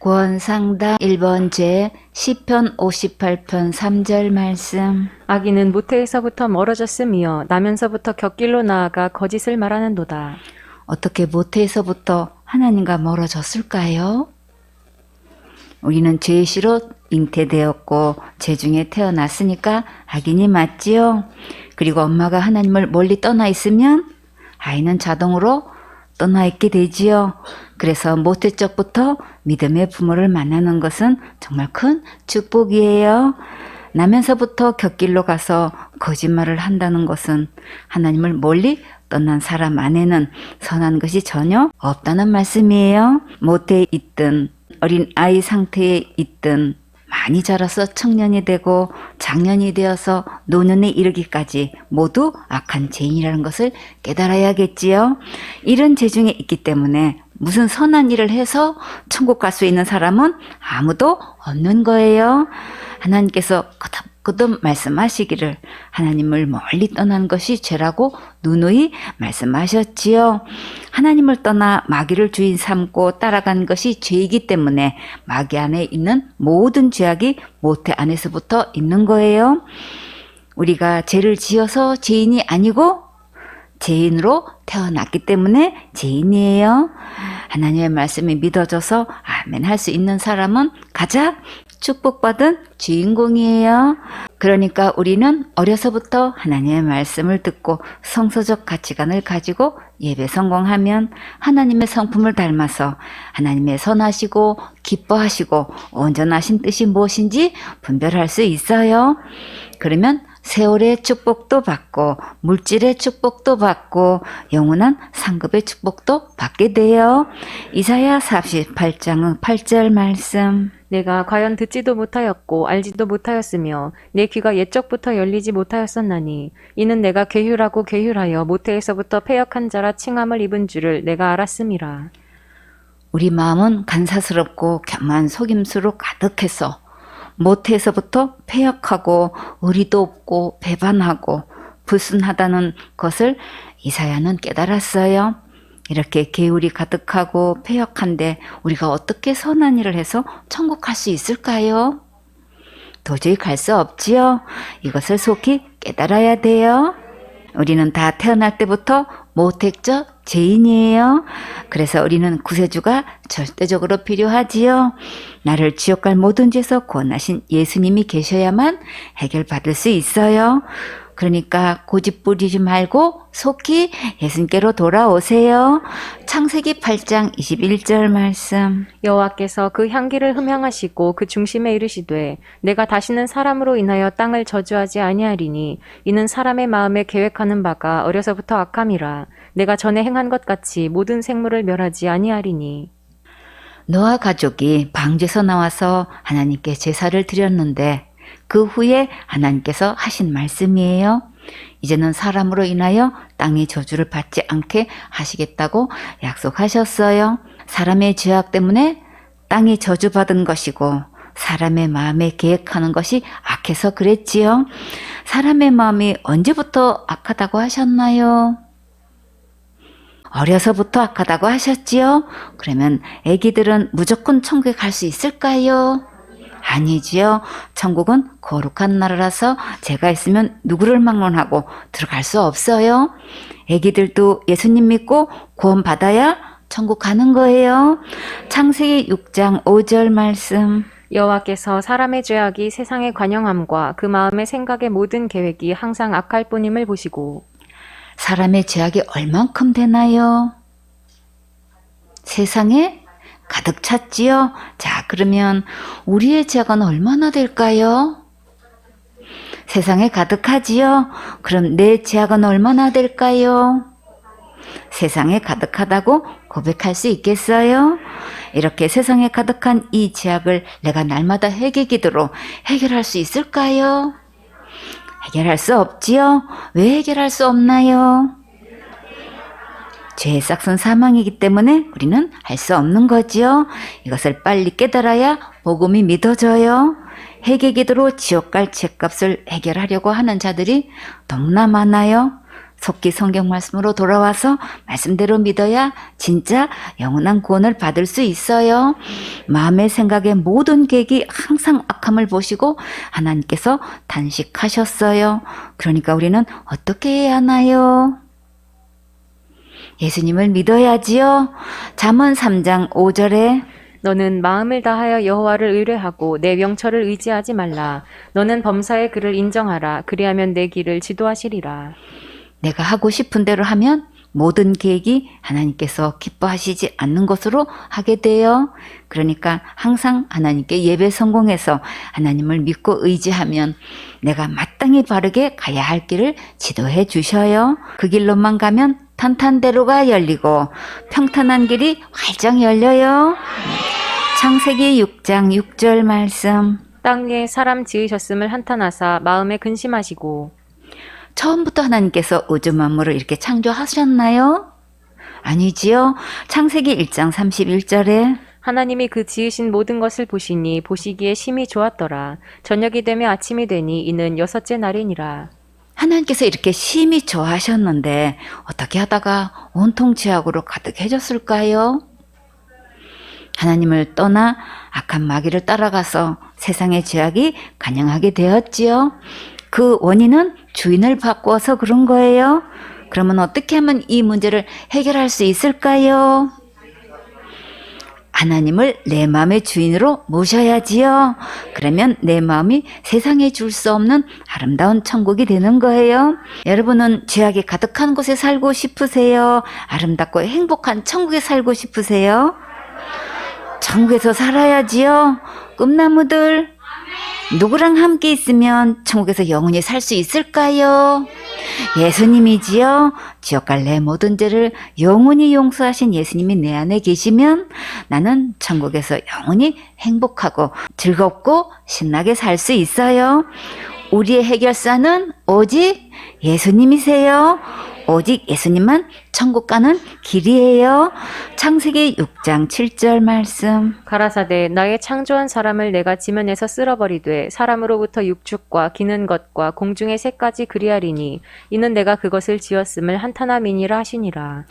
구원상담 1번 제 시편 58편 3절 말씀. 악인은 모태에서부터 멀어졌으며 나면서부터 곁길로 나아가 거짓을 말하는도다. 어떻게 모태에서부터 하나님과 멀어졌을까요? 우리는 죄의 씨로 잉태되었고 죄 중에 태어났으니까 악인이 맞지요. 그리고 엄마가 하나님을 멀리 떠나 있으면 아이는 자동으로 떠나 있게 되지요. 그래서 모태적부터 믿음의 부모를 만나는 것은 정말 큰 축복이에요. 나면서부터 곁길로 가서 거짓말을 한다는 것은 하나님을 멀리 떠난 사람 안에는 선한 것이 전혀 없다는 말씀이에요. 모태에 있든 어린 아이 상태에 있든 많이 자라서 청년이 되고 장년이 되어서 노년에 이르기까지 모두 악한 죄인이라는 것을 깨달아야겠지요. 이런 죄 중에 있기 때문에 무슨 선한 일을 해서 천국 갈 수 있는 사람은 아무도 없는 거예요. 하나님께서 거듭 말씀하시기를 하나님을 멀리 떠난 것이 죄라고 누누이 말씀하셨지요. 하나님을 떠나 마귀를 주인 삼고 따라간 것이 죄이기 때문에 마귀 안에 있는 모든 죄악이 모태 안에서부터 있는 거예요. 우리가 죄를 지어서 죄인이 아니고 죄인으로 태어났기 때문에 죄인이에요. 하나님의 말씀이 믿어져서 아멘 할 수 있는 사람은 가장 축복받은 주인공이에요. 그러니까 우리는 어려서부터 하나님의 말씀을 듣고 성서적 가치관을 가지고 예배 성공하면 하나님의 성품을 닮아서 하나님의 선하시고 기뻐하시고 온전하신 뜻이 무엇인지 분별할 수 있어요. 그러면 세월의 축복도 받고 물질의 축복도 받고 영원한 상급의 축복도 받게 돼요. 이사야 48장 8절 말씀. 내가 과연 듣지도 못하였고 알지도 못하였으며 내 귀가 옛적부터 열리지 못하였었나니 이는 내가 괴휼하고 괴휼하여 모태에서부터 패역한 자라 칭함을 입은 줄을 내가 알았음이라. 우리 마음은 간사스럽고 교만 속임수로 가득해서 모태에서부터 패역하고 의리도 없고 배반하고 불순하다는 것을 이사야는 깨달았어요. 이렇게 계율이 가득하고 패역한데 우리가 어떻게 선한 일을 해서 천국 갈 수 있을까요? 도저히 갈 수 없지요. 이것을 속히 깨달아야 돼요. 우리는 다 태어날 때부터 모택적 죄인이에요. 그래서 우리는 구세주가 절대적으로 필요하지요. 나를 지옥 갈 모든 죄에서 구원하신 예수님이 계셔야만 해결받을 수 있어요. 그러니까 고집 부리지 말고 속히 예수님께로 돌아오세요. 창세기 8장 21절 말씀. 여호와께서 그 향기를 흠향하시고 그 중심에 이르시되 내가 다시는 사람으로 인하여 땅을 저주하지 아니하리니 이는 사람의 마음에 계획하는 바가 어려서부터 악함이라. 내가 전에 행한 것 같이 모든 생물을 멸하지 아니하리니. 노아 가족이 방주에서 나와서 하나님께 제사를 드렸는데 그 후에 하나님께서 하신 말씀이에요. 이제는 사람으로 인하여 땅의 저주를 받지 않게 하시겠다고 약속하셨어요. 사람의 죄악 때문에 땅이 저주받은 것이고 사람의 마음에 계획하는 것이 악해서 그랬지요. 사람의 마음이 언제부터 악하다고 하셨나요? 어려서부터 악하다고 하셨지요? 그러면 아기들은 무조건 천국에 갈 수 있을까요? 아니지요. 천국은 거룩한 나라라서 죄가 있으면 누구를 막론하고 들어갈 수 없어요. 아기들도 예수님 믿고 구원 받아야 천국 가는 거예요. 창세기 6장 5절 말씀. 여호와께서 사람의 죄악이 세상의 관영함과 그 마음의 생각의 모든 계획이 항상 악할 뿐임을 보시고. 사람의 죄악이 얼만큼 되나요? 세상에 가득 찼지요. 자, 그러면 우리의 죄악은 얼마나 될까요? 세상에 가득하지요. 그럼 내 죄악은 얼마나 될까요? 세상에 가득하다고 고백할 수 있겠어요? 이렇게 세상에 가득한 이 죄악을 내가 날마다 회개기도로 해결할 수 있을까요? 해결할 수 없지요. 왜 해결할 수 없나요? 죄의 싹은 사망이기 때문에 우리는 할 수 없는 거지요. 이것을 빨리 깨달아야 복음이 믿어져요. 회개기도로 지옥 갈 죄값을 해결하려고 하는 자들이 너무나 많아요. 속기 성경 말씀으로 돌아와서 말씀대로 믿어야 진짜 영원한 구원을 받을 수 있어요. 마음의 생각의 모든 계획이 항상 악함을 보시고 하나님께서 단식하셨어요. 그러니까 우리는 어떻게 해야 하나요? 예수님을 믿어야지요. 잠언 3장 5절에 너는 마음을 다하여 여호와를 의뢰하고 내 명철을 의지하지 말라. 너는 범사의 그를 인정하라. 그리하면 내 길을 지도하시리라. 내가 하고 싶은 대로 하면 모든 계획이 하나님께서 기뻐하시지 않는 것으로 하게 돼요. 그러니까 항상 하나님께 예배 성공해서 하나님을 믿고 의지하면 내가 마땅히 바르게 가야 할 길을 지도해 주셔요. 그 길로만 가면 탄탄대로가 열리고 평탄한 길이 활짝 열려요. 창세기 6장 6절 말씀. 땅 위에 사람 지으셨음을 한탄하사 마음에 근심하시고. 처음부터 하나님께서 우주 만물을 이렇게 창조하셨나요? 아니지요. 창세기 1장 31절에 하나님이 그 지으신 모든 것을 보시니 보시기에 심히 좋았더라. 저녁이 되며 아침이 되니 이는 여섯째 날이니라. 하나님께서 이렇게 심히 좋아하셨는데 어떻게 하다가 온통 죄악으로 가득해졌을까요? 하나님을 떠나 악한 마귀를 따라가서 세상의 죄악이 간영하게 되었지요. 그 원인은 주인을 바꾸어서 그런 거예요. 그러면 어떻게 하면 이 문제를 해결할 수 있을까요? 하나님을 내 마음의 주인으로 모셔야지요. 그러면 내 마음이 세상에 줄 수 없는 아름다운 천국이 되는 거예요. 여러분은 죄악이 가득한 곳에 살고 싶으세요? 아름답고 행복한 천국에 살고 싶으세요? 천국에서 살아야지요. 꿈나무들 누구랑 함께 있으면 천국에서 영원히 살 수 있을까요? 예수님이지요. 지옥 갈 내 모든 죄를 영원히 용서하신 예수님이 내 안에 계시면 나는 천국에서 영원히 행복하고 즐겁고 신나게 살 수 있어요. 우리의 해결사는 오직 예수님이세요. 오직 예수님만 천국 가는 길이에요. 창세기 6장 7절 말씀. 가라사대 나의 창조한 사람을 내가 지면에서 쓸어버리되 사람으로부터 육축과 기는 것과 공중의 새까지 그리하리니 이는 내가 그것을 지었음을 한탄함이니라 하시니라.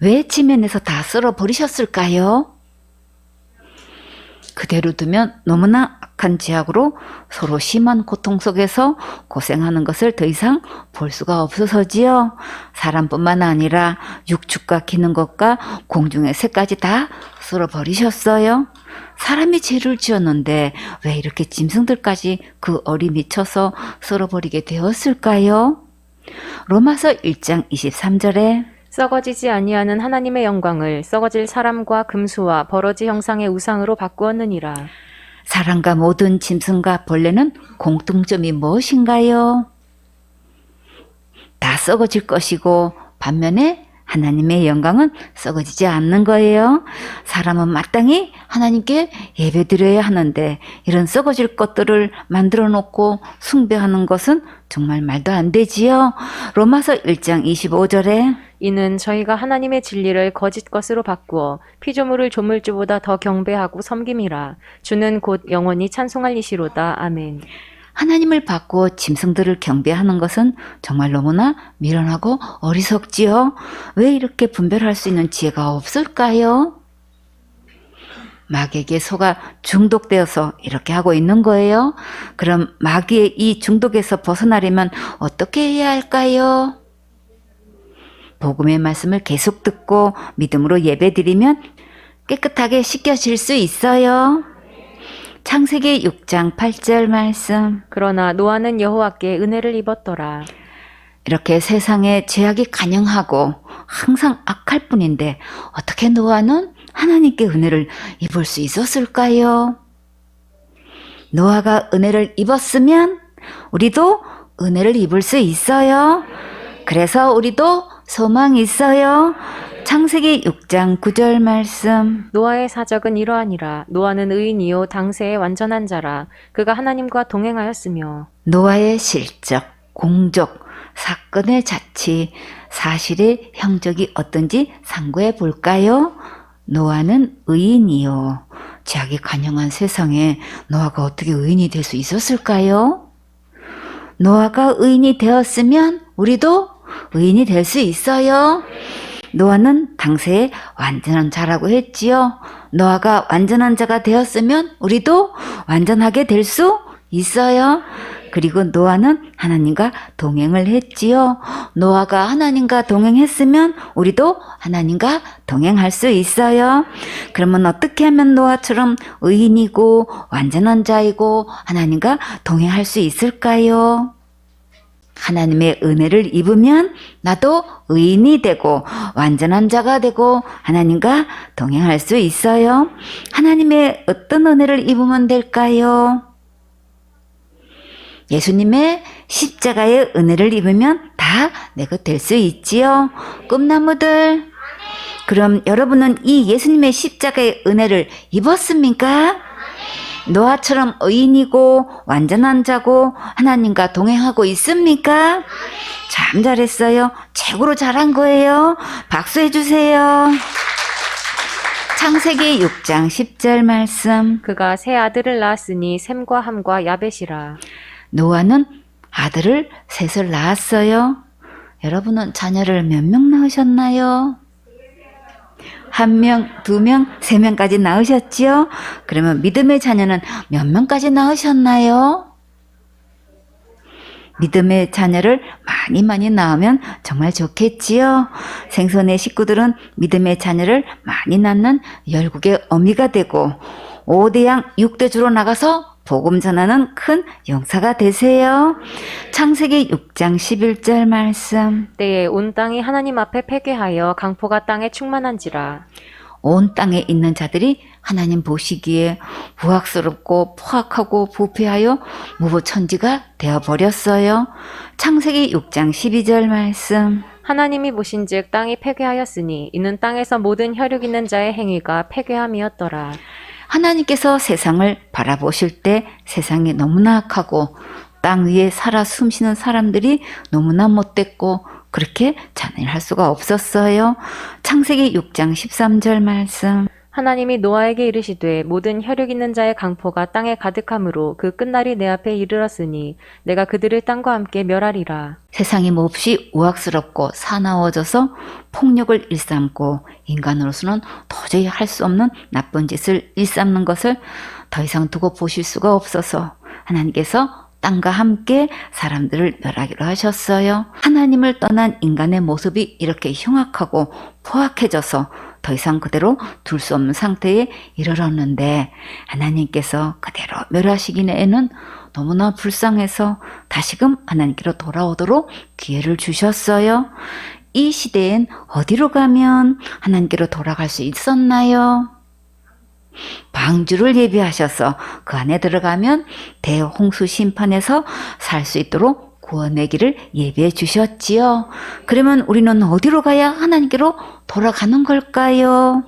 왜 지면에서 다 쓸어버리셨을까요? 그대로 두면 너무나 악한 죄악으로 서로 심한 고통 속에서 고생하는 것을 더 이상 볼 수가 없어서지요. 사람뿐만 아니라 육축과 기는 것과 공중의 새까지 다 쓸어버리셨어요. 사람이 죄를 지었는데 왜 이렇게 짐승들까지 그 얼이 미쳐서 쓸어버리게 되었을까요? 로마서 1장 23절에 썩어지지 아니하는 하나님의 영광을 썩어질 사람과 금수와 버러지 형상의 우상으로 바꾸었느니라. 사람과 모든 짐승과 벌레는 공통점이 무엇인가요? 다 썩어질 것이고 반면에 하나님의 영광은 썩어지지 않는 거예요. 사람은 마땅히 하나님께 예배드려야 하는데 이런 썩어질 것들을 만들어 놓고 숭배하는 것은 정말 말도 안 되지요. 로마서 1장 25절에 이는 저희가 하나님의 진리를 거짓 것으로 바꾸어 피조물을 조물주보다 더 경배하고 섬김이라. 주는 곧 영원히 찬송할 이시로다. 아멘. 하나님을 바꾸어 짐승들을 경배하는 것은 정말 너무나 미련하고 어리석지요. 왜 이렇게 분별할 수 있는 지혜가 없을까요? 마귀에게 속아 중독되어서 이렇게 하고 있는 거예요. 그럼 마귀의 이 중독에서 벗어나려면 어떻게 해야 할까요? 복음의 말씀을 계속 듣고 믿음으로 예배드리면 깨끗하게 씻겨질 수 있어요. 창세기 6장 8절 말씀. 그러나 노아는 여호와께 은혜를 입었더라. 이렇게 세상에 죄악이 간영하고 항상 악할 뿐인데 어떻게 노아는 하나님께 은혜를 입을 수 있었을까요? 노아가 은혜를 입었으면 우리도 은혜를 입을 수 있어요. 그래서 우리도 소망이 있어요. 창세기 6장 9절 말씀. 노아의 사적은 이러하니라. 노아는 의인이요 당세의 완전한 자라. 그가 하나님과 동행하였으며. 노아의 실적, 공적, 사건의 자치, 사실의 형적이 어떤지 상고해 볼까요? 노아는 의인이요. 죄악이 간영한 세상에 노아가 어떻게 의인이 될 수 있었을까요? 노아가 의인이 되었으면 우리도 의인이 될 수 있어요? 노아는 당시에 완전한 자라고 했지요. 노아가 완전한 자가 되었으면 우리도 완전하게 될 수 있어요. 그리고 노아는 하나님과 동행을 했지요. 노아가 하나님과 동행했으면 우리도 하나님과 동행할 수 있어요. 그러면 어떻게 하면 노아처럼 의인이고 완전한 자이고 하나님과 동행할 수 있을까요? 하나님의 은혜를 입으면 나도 의인이 되고 완전한 자가 되고 하나님과 동행할 수 있어요. 하나님의 어떤 은혜를 입으면 될까요? 예수님의 십자가의 은혜를 입으면 다 내가 될 수 있지요. 꿈나무들. 그럼 여러분은 이 예수님의 십자가의 은혜를 입었습니까? 노아처럼 의인이고 완전한 자고 하나님과 동행하고 있습니까? 참 잘했어요. 최고로 잘한 거예요. 박수해 주세요. 창세기 6장 10절 말씀. 그가 세 아들을 낳았으니 셈과 함과 야벳이라. 노아는 아들을 셋을 낳았어요. 여러분은 자녀를 몇 명 낳으셨나요? 1명, 2명, 3명까지 낳으셨지요? 그러면 믿음의 자녀는 몇 명까지 낳으셨나요? 믿음의 자녀를 많이 낳으면 정말 좋겠지요? 생선의 식구들은 믿음의 자녀를 많이 낳는 열국의 어미가 되고 5대양 6대주로 나가서 복음 전하는 큰 용사가 되세요. 창세기 6장 11절 말씀. 때에 온 땅이 하나님 앞에 패괴하여 강포가 땅에 충만한지라. 온 땅에 있는 자들이 하나님 보시기에 부악스럽고 포악하고 부패하여 무보천지가 되어버렸어요. 창세기 6장 12절 말씀. 하나님이 보신즉 땅이 패괴하였으니 이는 땅에서 모든 혈육 있는 자의 행위가 패괴함이었더라. 하나님께서 세상을 바라보실 때 세상이 너무나 악하고 땅 위에 살아 숨쉬는 사람들이 너무나 못됐고 그렇게 잔인할 수가 없었어요. 창세기 6장 13절 말씀. 하나님이 노아에게 이르시되 모든 혈육 있는 자의 강포가 땅에 가득함으로 그 끝날이 내 앞에 이르렀으니 내가 그들을 땅과 함께 멸하리라. 세상이 몹시 우악스럽고 사나워져서 폭력을 일삼고 인간으로서는 도저히 할 수 없는 나쁜 짓을 일삼는 것을 더 이상 두고 보실 수가 없어서 하나님께서 땅과 함께 사람들을 멸하기로 하셨어요. 하나님을 떠난 인간의 모습이 이렇게 흉악하고 포악해져서 더 이상 그대로 둘 수 없는 상태에 이르렀는데 하나님께서 그대로 멸하시기에는 너무나 불쌍해서 다시금 하나님께로 돌아오도록 기회를 주셨어요. 이 시대엔 어디로 가면 하나님께로 돌아갈 수 있었나요? 방주를 예비하셔서 그 안에 들어가면 대홍수 심판에서 살 수 있도록 구원의 길을 예비해 주셨지요. 그러면 우리는 어디로 가야 하나님께로 돌아가는 걸까요?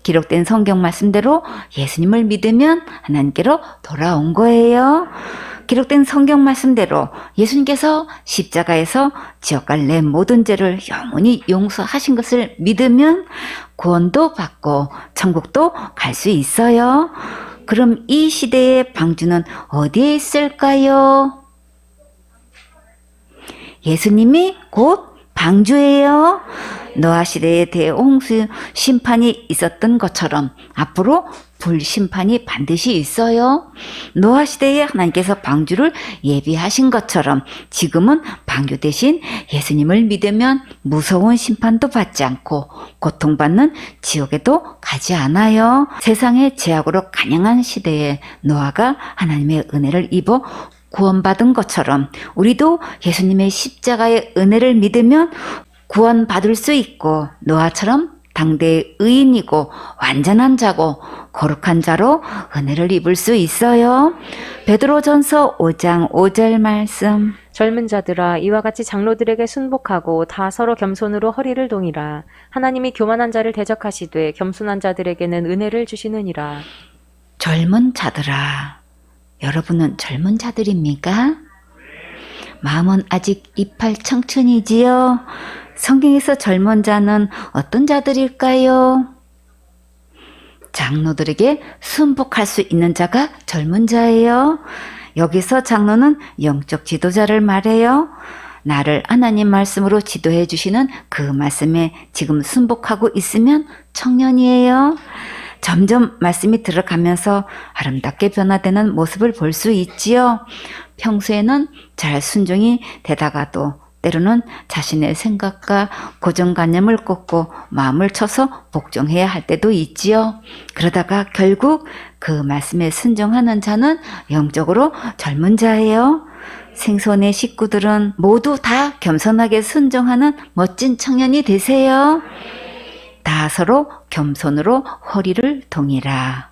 기록된 성경 말씀대로 예수님을 믿으면 하나님께로 돌아온 거예요. 기록된 성경 말씀대로 예수님께서 십자가에서 지옥갈 내 모든 죄를 영원히 용서하신 것을 믿으면 구원도 받고 천국도 갈 수 있어요. 그럼 이 시대의 방주는 어디에 있을까요? 예수님이 곧 방주예요. 노아 시대에 대홍수 심판이 있었던 것처럼 앞으로 불심판이 반드시 있어요. 노아 시대에 하나님께서 방주를 예비하신 것처럼 지금은 방주 대신 예수님을 믿으면 무서운 심판도 받지 않고 고통받는 지옥에도 가지 않아요. 세상의 죄악으로 간영한 시대에 노아가 하나님의 은혜를 입어 구원받은 것처럼 우리도 예수님의 십자가의 은혜를 믿으면 구원받을 수 있고 노아처럼 당대의 의인이고 완전한 자고 거룩한 자로 은혜를 입을 수 있어요. 베드로전서 5장 5절 말씀. 젊은 자들아 이와 같이 장로들에게 순복하고 다 서로 겸손으로 허리를 동이라. 하나님이 교만한 자를 대적하시되 겸손한 자들에게는 은혜를 주시느니라. 젊은 자들아, 여러분은 젊은 자들입니까? 마음은 아직 이팔 청춘이지요. 성경에서 젊은 자는 어떤 자들일까요? 장로들에게 순복할 수 있는 자가 젊은 자예요. 여기서 장로는 영적 지도자를 말해요. 나를 하나님 말씀으로 지도해 주시는 그 말씀에 지금 순복하고 있으면 청년이에요. 점점 말씀이 들어가면서 아름답게 변화되는 모습을 볼 수 있지요. 평소에는 잘 순종이 되다가도 때로는 자신의 생각과 고정관념을 꺾고 마음을 쳐서 복종해야 할 때도 있지요. 그러다가 결국 그 말씀에 순종하는 자는 영적으로 젊은 자예요. 생손의 식구들은 모두 다 겸손하게 순종하는 멋진 청년이 되세요. 다 서로 겸손으로 허리를 동이라.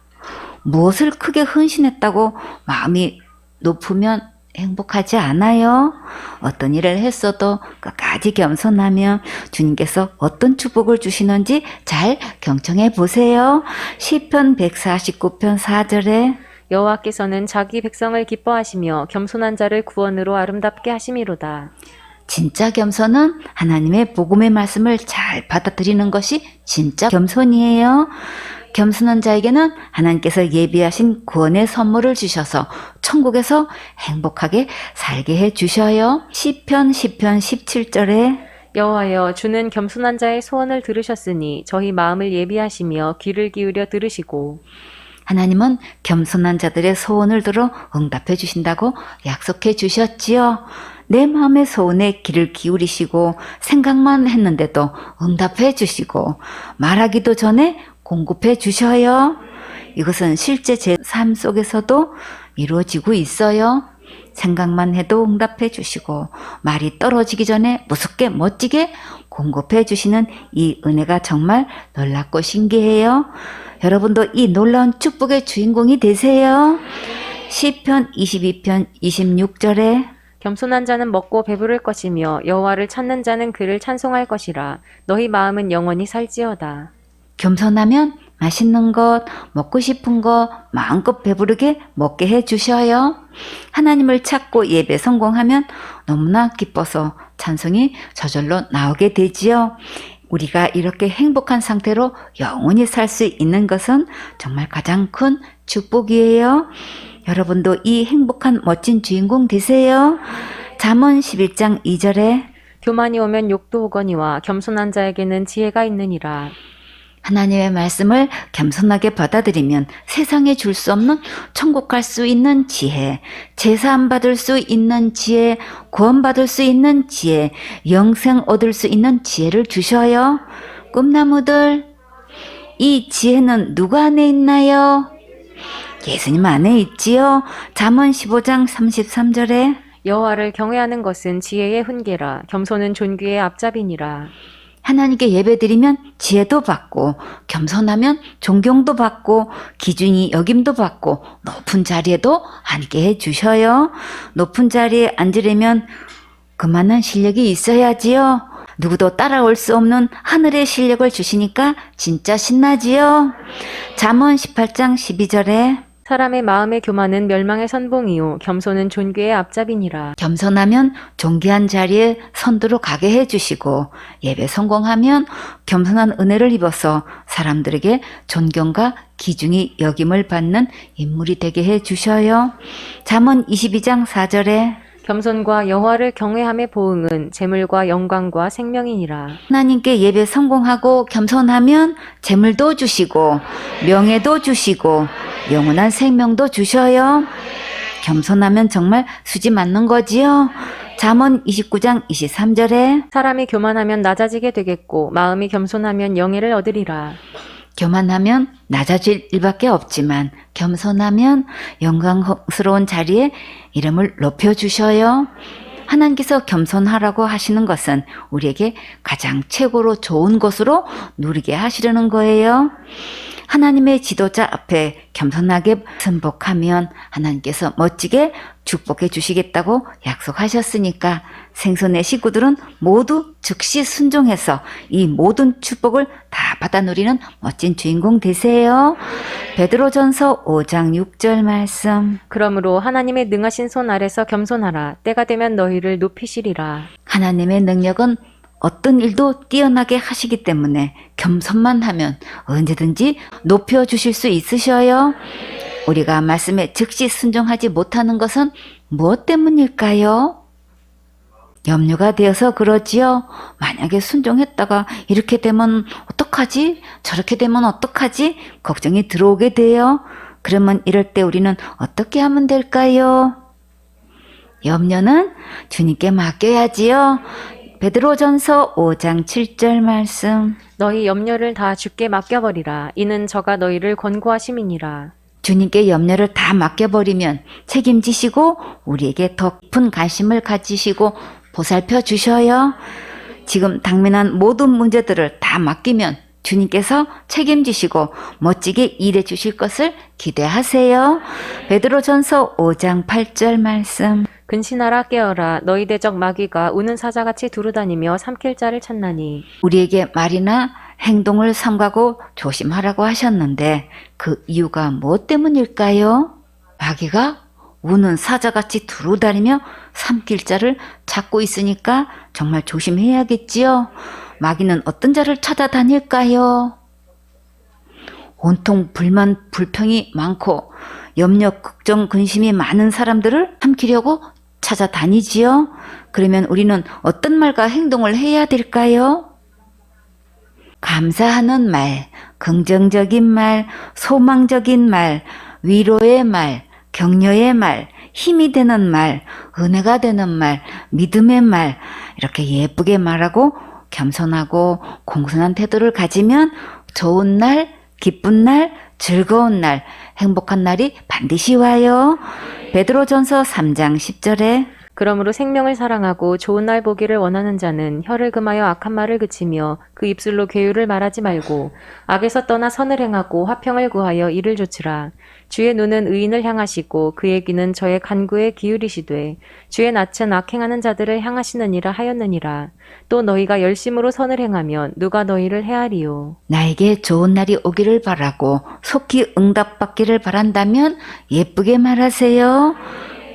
무엇을 크게 헌신했다고 마음이 높으면 행복하지 않아요. 어떤 일을 했어도 끝까지 겸손하면 주님께서 어떤 축복을 주시는지 잘 경청해 보세요. 시편 149편 4절에 여호와께서는 자기 백성을 기뻐하시며 겸손한 자를 구원으로 아름답게 하심이로다. 진짜 겸손은 하나님의 복음의 말씀을 잘 받아들이는 것이 진짜 겸손이에요. 겸손한 자에게는 하나님께서 예비하신 구원의 선물을 주셔서 천국에서 행복하게 살게 해 주셔요. 시편 17절에 여호와여, 주는 겸손한 자의 소원을 들으셨으니 저희 마음을 예비하시며 귀를 기울여 들으시고. 하나님은 겸손한 자들의 소원을 들어 응답해 주신다고 약속해 주셨지요. 내 마음의 소원에 귀를 기울이시고 생각만 했는데도 응답해 주시고 말하기도 전에 공급해 주셔요. 이것은 실제 제 삶 속에서도 이루어지고 있어요. 생각만 해도 응답해 주시고 말이 떨어지기 전에 무섭게 멋지게 공급해 주시는 이 은혜가 정말 놀랍고 신기해요. 여러분도 이 놀라운 축복의 주인공이 되세요. 시편 22편 26절에 겸손한 자는 먹고 배부를 것이며 여호와를 찾는 자는 그를 찬송할 것이라. 너희 마음은 영원히 살지어다. 겸손하면 맛있는 것, 먹고 싶은 것 마음껏 배부르게 먹게 해 주셔요. 하나님을 찾고 예배 성공하면 너무나 기뻐서 찬송이 저절로 나오게 되지요. 우리가 이렇게 행복한 상태로 영원히 살 수 있는 것은 정말 가장 큰 축복이에요. 여러분도 이 행복한 멋진 주인공 되세요. 잠언 11장 2절에 교만이 오면 욕도 오거니와 겸손한 자에게는 지혜가 있느니라. 하나님의 말씀을 겸손하게 받아들이면 세상에 줄 수 없는 천국 갈 수 있는 지혜, 제사함 받을 수 있는 지혜, 구원받을 수 있는 지혜, 영생 얻을 수 있는 지혜를 주셔요. 꿈나무들, 이 지혜는 누구 안에 있나요? 예수님 안에 있지요. 잠언 15장 33절에 여호와를 경외하는 것은 지혜의 훈계라. 겸손은 존귀의 앞잡이니라. 하나님께 예배드리면 지혜도 받고 겸손하면 존경도 받고 기준이 여김도 받고 높은 자리에도 앉게 해주셔요. 높은 자리에 앉으려면 그만한 실력이 있어야지요. 누구도 따라올 수 없는 하늘의 실력을 주시니까 진짜 신나지요. 잠언 18장 12절에 사람의 마음의 교만은 멸망의 선봉이요 겸손은 존귀의 앞잡이니라. 겸손하면 존귀한 자리에 선두로 가게 해주시고 예배 성공하면 겸손한 은혜를 입어서 사람들에게 존경과 기중이 여김을 받는 인물이 되게 해주셔요. 잠언 22장 4절에 겸손과 여호와를 경외함의 보응은 재물과 영광과 생명이니라. 하나님께 예배 성공하고 겸손하면 재물도 주시고 명예도 주시고 영원한 생명도 주셔요. 겸손하면 정말 수지 맞는 거지요. 잠언 29장 23절에 사람이 교만하면 낮아지게 되겠고 마음이 겸손하면 영예를 얻으리라. 교만하면 낮아질 일밖에 없지만 겸손하면 영광스러운 자리에 이름을 높여주셔요. 하나님께서 겸손하라고 하시는 것은 우리에게 가장 최고로 좋은 것으로 누리게 하시려는 거예요. 하나님의 지도자 앞에 겸손하게 순복하면 하나님께서 멋지게 축복해 주시겠다고 약속하셨으니까 생선의 식구들은 모두 즉시 순종해서 이 모든 축복을 다 받아 누리는 멋진 주인공 되세요. 베드로전서 5장 6절 말씀. 그러므로 하나님의 능하신 손 아래서 겸손하라. 때가 되면 너희를 높이시리라. 하나님의 능력은 어떤 일도 뛰어나게 하시기 때문에 겸손만 하면 언제든지 높여주실 수 있으셔요. 우리가 말씀에 즉시 순종하지 못하는 것은 무엇 때문일까요? 염려가 되어서 그러지요. 만약에 순종했다가 이렇게 되면 어떡하지? 저렇게 되면 어떡하지? 걱정이 들어오게 돼요. 그러면 이럴 때 우리는 어떻게 하면 될까요? 염려는 주님께 맡겨야지요. 베드로전서 5장 7절 말씀. 너희 염려를 다 주께 맡겨버리라. 이는 저가 너희를 권고하심이니라. 주님께 염려를 다 맡겨버리면 책임지시고 우리에게 더 깊은 관심을 가지시고 보살펴 주셔요. 지금 당면한 모든 문제들을 다 맡기면 주님께서 책임지시고 멋지게 일해 주실 것을 기대하세요. 베드로전서 5장 8절 말씀. 근신하라 깨어라. 너희 대적 마귀가 우는 사자같이 두루다니며 삼킬 자를 찾나니. 우리에게 말이나 행동을 삼가고 조심하라고 하셨는데 그 이유가 무엇 때문일까요? 마귀가 우는 사자같이 두루다니며 삼킬 자를 찾고 있으니까 정말 조심해야겠지요. 마귀는 어떤 자를 찾아다닐까요? 온통 불만, 불평이 많고 염려, 걱정, 근심이 많은 사람들을 삼키려고 찾아다니지요. 그러면 우리는 어떤 말과 행동을 해야 될까요? 감사하는 말, 긍정적인 말, 소망적인 말, 위로의 말, 격려의 말, 힘이 되는 말, 은혜가 되는 말, 믿음의 말, 이렇게 예쁘게 말하고 겸손하고 공손한 태도를 가지면 좋은 날, 기쁜 날, 즐거운 날, 행복한 날이 반드시 와요. 베드로전서 3장 10절에 그러므로 생명을 사랑하고 좋은 날 보기를 원하는 자는 혀를 금하여 악한 말을 그치며 그 입술로 괴유를 말하지 말고 악에서 떠나 선을 행하고 화평을 구하여 이를 조치라. 주의 눈은 의인을 향하시고 그의 귀는 저의 간구에 기울이시되 주의 낯은 악행하는 자들을 향하시느니라 하였느니라. 또 너희가 열심으로 선을 행하면 누가 너희를 해하리요. 나에게 좋은 날이 오기를 바라고 속히 응답받기를 바란다면 예쁘게 말하세요.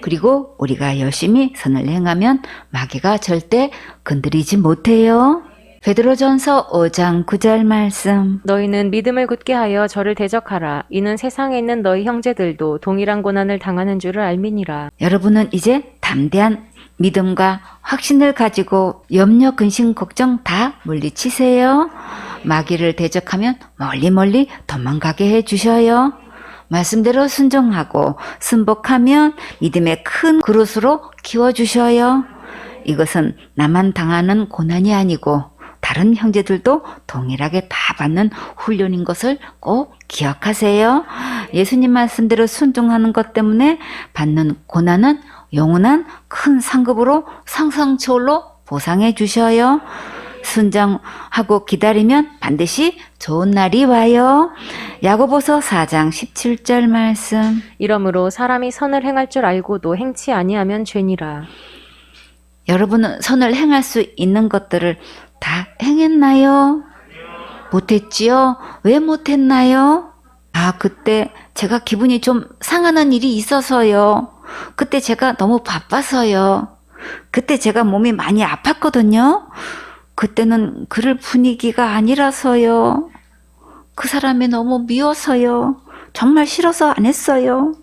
그리고 우리가 열심히 선을 행하면 마귀가 절대 건드리지 못해요. 베드로전서 5장 9절 말씀. 너희는 믿음을 굳게 하여 저를 대적하라. 이는 세상에 있는 너희 형제들도 동일한 고난을 당하는 줄을 알미니라. 여러분은 이제 담대한 믿음과 확신을 가지고 염려, 근심, 걱정 다 물리치세요. 마귀를 대적하면 멀리 도망가게 해주셔요. 말씀대로 순종하고 순복하면 믿음의 큰 그릇으로 키워주셔요. 이것은 나만 당하는 고난이 아니고 다른 형제들도 동일하게 다 받는 훈련인 것을 꼭 기억하세요. 예수님 말씀대로 순종하는 것 때문에 받는 고난은 영원한 큰 상급으로 상상초월로 보상해 주셔요. 순종하고 기다리면 반드시 좋은 날이 와요. 야고보서 4장 17절 말씀. 이러므로 사람이 선을 행할 줄 알고도 행치 아니하면 죄니라. 여러분은 선을 행할 수 있는 것들을 다 행했나요? 못했지요? 왜 못했나요? 그때 제가 기분이 좀 상하는 일이 있어서요. 그때 제가 너무 바빠서요. 그때 제가 몸이 많이 아팠거든요. 그때는 그럴 분위기가 아니라서요. 그 사람이 너무 미워서요. 정말 싫어서 안 했어요.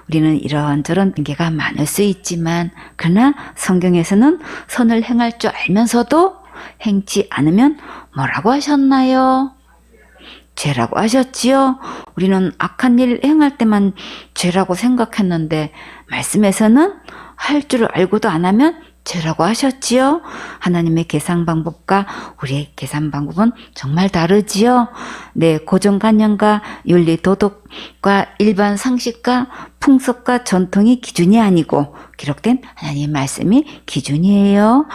우리는 이런저런 핑계가 많을 수 있지만 그러나 성경에서는 선을 행할 줄 알면서도 행치 않으면 뭐라고 하셨나요? 죄라고 하셨지요. 우리는 악한 일 행할 때만 죄라고 생각했는데 말씀에서는 할 줄 알고도 안 하면 죄라고 하셨지요. 하나님의 계산 방법과 우리의 계산 방법은 정말 다르지요. 내 고정관념과 윤리 도덕과 일반 상식과 풍속과 전통이 기준이 아니고 기록된 하나님의 말씀이 기준이에요.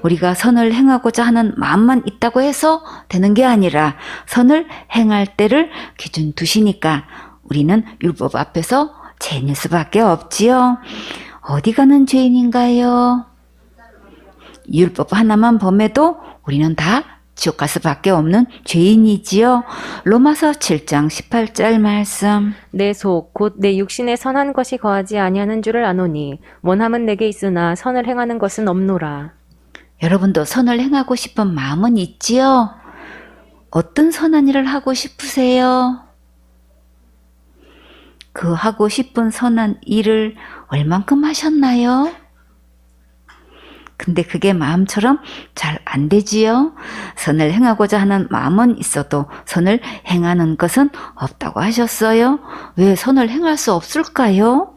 우리가 선을 행하고자 하는 마음만 있다고 해서 되는 게 아니라 선을 행할 때를 기준 두시니까 우리는 율법 앞에서 죄인일 수밖에 없지요. 어디 가는 죄인인가요? 율법 하나만 범해도 우리는 다 지옥 갈 수밖에 없는 죄인이지요. 로마서 7장 18절 말씀. 내 속 곧 내 육신에 선한 것이 거하지 아니하는 줄을 아노니 원함은 내게 있으나 선을 행하는 것은 없노라. 여러분도 선을 행하고 싶은 마음은 있지요? 어떤 선한 일을 하고 싶으세요? 그 하고 싶은 선한 일을 얼만큼 하셨나요? 근데 그게 마음처럼 잘 안 되지요. 선을 행하고자 하는 마음은 있어도 선을 행하는 것은 없다고 하셨어요. 왜 선을 행할 수 없을까요?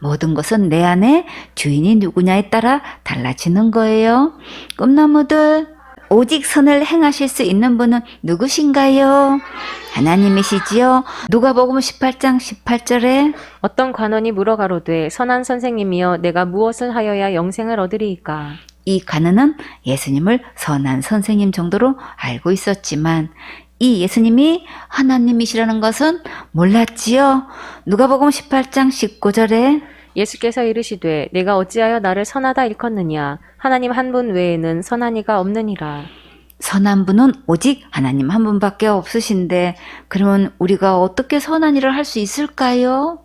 모든 것은 내 안에 주인이 누구냐에 따라 달라지는 거예요. 꿈나무들, 오직 선을 행하실 수 있는 분은 누구신가요? 하나님이시지요. 누가복음 18장 18절에 어떤 관원이 물어가로되 선한 선생님이여 내가 무엇을 하여야 영생을 얻으리이까? 이 관원은 예수님을 선한 선생님 정도로 알고 있었지만 이 예수님이 하나님이시라는 것은 몰랐지요. 누가복음 18장 19절에 예수께서 이르시되 내가 어찌하여 나를 선하다 일컫느냐? 하나님 한 분 외에는 선한 이가 없느니라. 선한 분은 오직 하나님 한 분밖에 없으신데 그러면 우리가 어떻게 선한 일을 할 수 있을까요?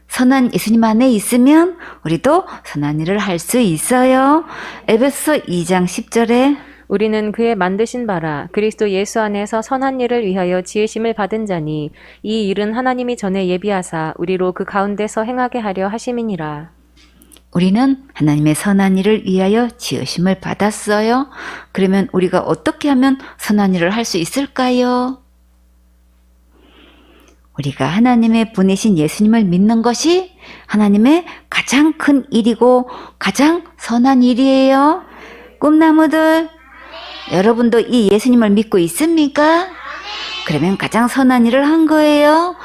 선한 예수님 안에 있으면 우리도 선한 일을 할 수 있어요. 에베소 2장 10절에 우리는 그의 만드신 바라 그리스도 예수 안에서 선한 일을 위하여 지으심을 받은 자니 이 일은 하나님이 전에 예비하사 우리로 그 가운데서 행하게 하려 하심이니라. 우리는 하나님의 선한 일을 위하여 지으심을 받았어요. 그러면 우리가 어떻게 하면 선한 일을 할 수 있을까요? 우리가 하나님의 보내신 예수님을 믿는 것이 하나님의 가장 큰 일이고 가장 선한 일이에요. 꿈나무들, 여러분도 이 예수님을 믿고 있습니까? 그러면 가장 선한 일을 한 거예요.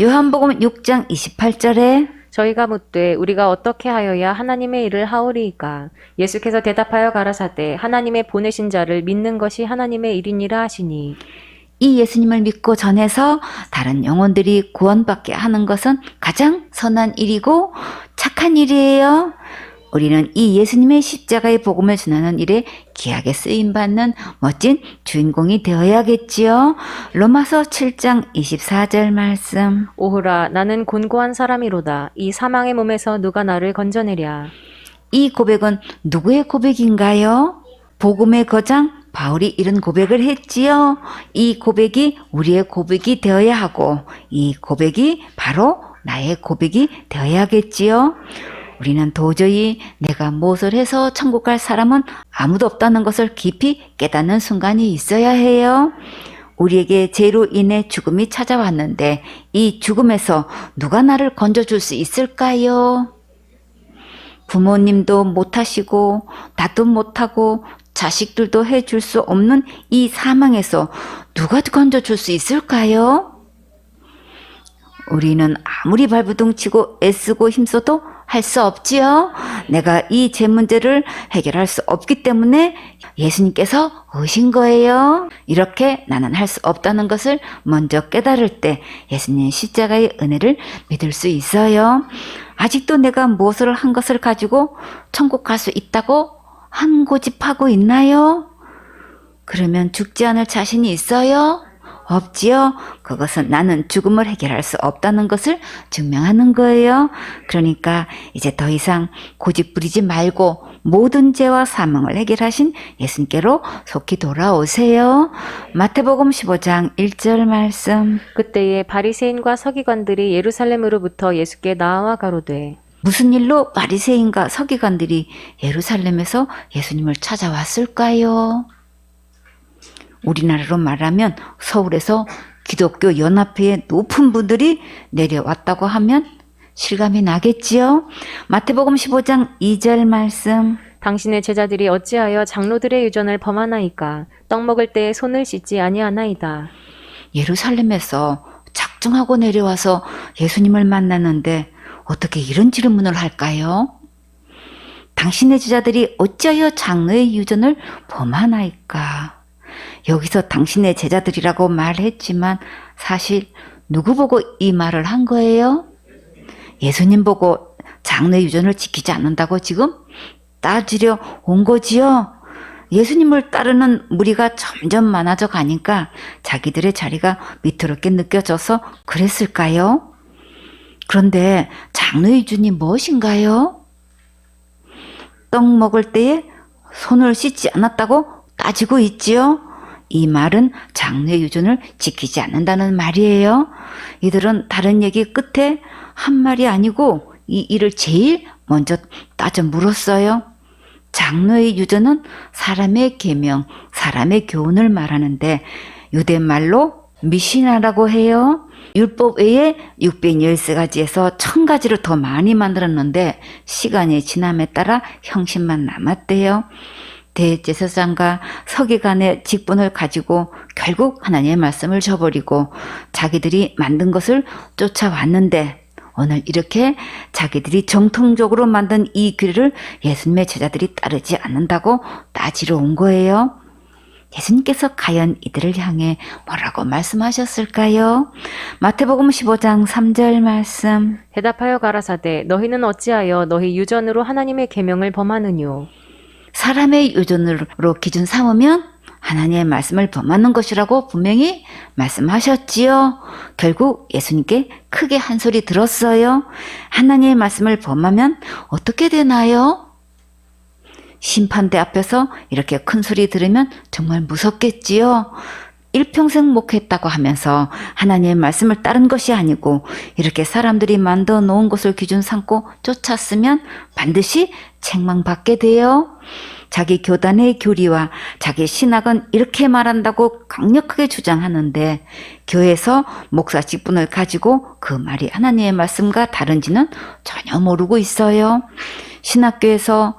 요한복음 6장 28절에 저희가 묻되 우리가 어떻게 하여야 하나님의 일을 하오리이까? 예수께서 대답하여 가라사대 하나님의 보내신 자를 믿는 것이 하나님의 일이니라 하시니 이 예수님을 믿고 전해서 다른 영혼들이 구원받게 하는 것은 가장 선한 일이고 착한 일이에요. 우리는 이 예수님의 십자가의 복음을 전하는 일에 귀하게 쓰임받는 멋진 주인공이 되어야겠지요. 로마서 7장 24절 말씀. 오호라 나는 곤고한 사람이로다. 이 사망의 몸에서 누가 나를 건져내랴. 이 고백은 누구의 고백인가요? 복음의 거장 바울이 이런 고백을 했지요. 이 고백이 우리의 고백이 되어야 하고 이 고백이 바로 나의 고백이 되어야겠지요. 우리는 도저히 내가 무엇을 해서 천국 갈 사람은 아무도 없다는 것을 깊이 깨닫는 순간이 있어야 해요. 우리에게 죄로 인해 죽음이 찾아왔는데 이 죽음에서 누가 나를 건져줄 수 있을까요? 부모님도 못하시고 나도 못하고 자식들도 해줄 수 없는 이 사망에서 누가 건져줄 수 있을까요? 우리는 아무리 발부둥치고 애쓰고 힘써도 할 수 없지요. 내가 이 제 문제를 해결할 수 없기 때문에 예수님께서 오신 거예요. 이렇게 나는 할 수 없다는 것을 먼저 깨달을 때 예수님 십자가의 은혜를 믿을 수 있어요. 아직도 내가 무엇을 한 것을 가지고 천국 갈 수 있다고 한 고집하고 있나요? 그러면 죽지 않을 자신이 있어요? 없지요. 그것은 나는 죽음을 해결할 수 없다는 것을 증명하는 거예요. 그러니까 이제 더 이상 고집 부리지 말고 모든 죄와 사망을 해결하신 예수님께로 속히 돌아오세요. 마태복음 15장 1절 말씀. 그때에 바리새인과 서기관들이 예루살렘으로부터 예수께 나와 가로되 무슨 일로 바리새인과 서기관들이 예루살렘에서 예수님을 찾아왔을까요? 우리나라로 말하면 서울에서 기독교 연합회의 높은 분들이 내려왔다고 하면 실감이 나겠지요. 마태복음 15장 2절 말씀. 당신의 제자들이 어찌하여 장로들의 유전을 범하나이까? 떡 먹을 때에 손을 씻지 아니하나이다. 예루살렘에서 작정하고 내려와서 예수님을 만났는데 어떻게 이런 질문을 할까요? 당신의 제자들이 어찌하여 장로의 유전을 범하나이까? 여기서 당신의 제자들이라고 말했지만 사실 누구 보고 이 말을 한 거예요? 예수님 보고 장로의 유전을 지키지 않는다고 지금 따지려 온 거지요? 예수님을 따르는 무리가 점점 많아져 가니까 자기들의 자리가 위태롭게 느껴져서 그랬을까요? 그런데 장로의 유전이 무엇인가요? 떡 먹을 때에 손을 씻지 않았다고 따지고 있지요? 이 말은 장로의 유전을 지키지 않는다는 말이에요. 이들은 다른 얘기 끝에 한 말이 아니고 이 일을 제일 먼저 따져 물었어요. 장로의 유전은 사람의 계명, 사람의 교훈을 말하는데 유대말로 미시나라고 해요. 율법 외에 613가지에서 1000가지를 더 많이 만들었는데 시간이 지남에 따라 형식만 남았대요. 대제사장과 서기관의 직분을 가지고 결국 하나님의 말씀을 저버리고 자기들이 만든 것을 쫓아왔는데 오늘 이렇게 자기들이 정통적으로 만든 이 규례를 예수님의 제자들이 따르지 않는다고 따지러 온 거예요. 예수님께서 과연 이들을 향해 뭐라고 말씀하셨을까요? 마태복음 15장 3절 말씀. 대답하여 가라사대 너희는 어찌하여 너희 유전으로 하나님의 계명을 범하느뇨. 사람의 유전으로 기준 삼으면 하나님의 말씀을 범하는 것이라고 분명히 말씀하셨지요. 결국 예수님께 크게 한 소리 들었어요. 하나님의 말씀을 범하면 어떻게 되나요? 심판대 앞에서 이렇게 큰 소리 들으면 정말 무섭겠지요. 일평생 목회했다고 하면서 하나님의 말씀을 따른 것이 아니고 이렇게 사람들이 만들어 놓은 것을 기준 삼고 쫓았으면 반드시 책망받게 돼요. 자기 교단의 교리와 자기 신학은 이렇게 말한다고 강력하게 주장하는데 교회에서 목사 직분을 가지고 그 말이 하나님의 말씀과 다른지는 전혀 모르고 있어요. 신학교에서